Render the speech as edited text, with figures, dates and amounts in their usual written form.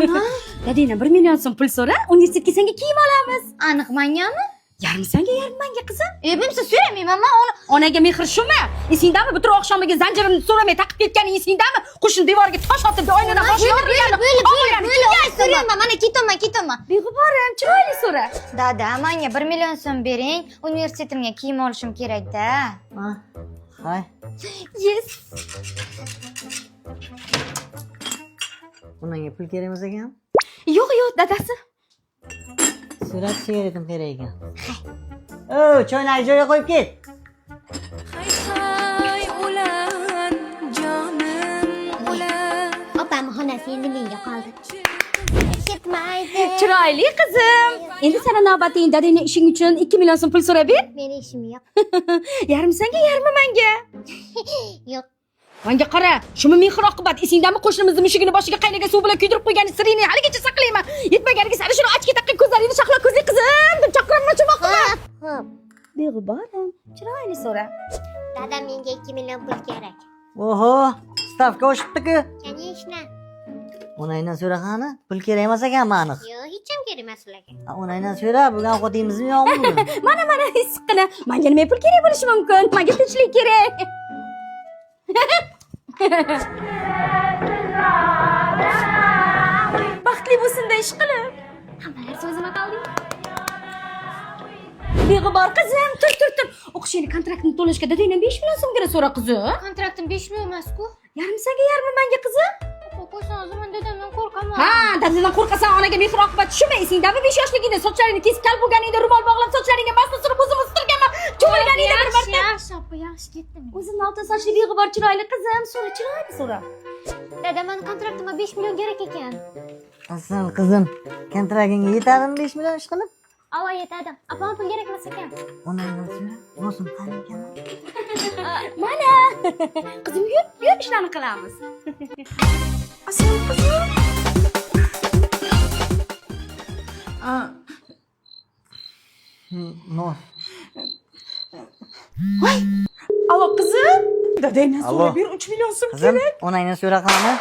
Ona? Dadangdan 1 million so'm pul so'ra, universitetga senga kiyim olamiz. Aniq mangami? Yarim senga, yarim menga qizim. Men siz so'ramayman, men uni Onaga mehr shumi? Esingdami? Butun oqshomiga zanjirini so'ramay taqib ketganing esingdami? Qo'shni devorga tosh otib, oynadan bosh yorilgani. so'rayman, mana ketaman. Beg'uborim, chiroyli so'ra. Dada, menga 1 million so'm bering. Universitetimga kiyim olishim kerak-da. Hay. Yes. Bunga pul kerak emas ekan? Yo'q, dadasi. Surat sigaretim kerak ekan. O, choyni joyiga qo'yib ket. Hay ulan jonim ulan. Opam xonasi endi menga qoldi. Ketmaydi. Chiroyli qizim. Endi sana navbating dadangning ishing uchun 2 million so'm pul so'rab ber. Meni ishim yo'q. Yarim senga, yarmi menga. Yo'q. Menga qara, shumi mehr oqibat esingdami? Qo'shnimizning mushugini boshiga qaynagan suv bilan kuydirib qo'ygan siringni haligacha saqlayman. Yetmaganiga sari shuni ochga taqqan ko'zlaringni shahlo ko'zli qizim deb chaqiranmoqchi bo'ldim. Xo'p. Beg'uborim, chiroyli so'ra. Dadam menga 2 million pul kerak. Oho, stavka oshibdi-ku. Конечно. Onangdan so'ra qani? Pul kerak emas ekan aniq. Yo'q, hech ham kerak emas ularga. Onangdan so'ra, bugun ovqatingizmi yo'qmi? Mana issiqqina. Menga nima pul kerak bo'lishi mumkin? Menga tinchlik kerak. Baxtli bo'lsin-da ish qilib. Hamma narsa o'zimga qoldi. Beg'ubor qizim, tur. O'qishingni kontraktini to'lashga dadangdan 5 million so'mgina so'ra qizim. Kontraktim 5 million emas-ku. Yarim senga, yarmi menga qizim. Qo'ysangiz, men dadamdan qo'rqaman. Ha, dadangdan qo'rqasan, onaga mehr oqibat shumi? Esingdami? 5 yoshligingda sochlaringni kesib kal bo'lganingda rumol bog'lab sochlaringga masni surib o'zim o'stirganman. Cho'milganingda bir marta. Yaxshi ketdim. O'zimni oltin sochli beg'ubor chiroyli qizim, so'ra. Dada, men kontraktimga 5 million kerak ekan. Asal qizim, kontragtingga yetadimi 5 million ish qilib? Ava yetadi. Apam pul kerak emas ekan. Onangdan so'ra, o'zim qani ekan? Mana. Qizim, yur, ishlarni qilamiz. Asal qizim. No. Alo qizim. Dadangdan Alo. so'ra bir 3 million so'm Qizim, kerak. onangdan so'ra qani?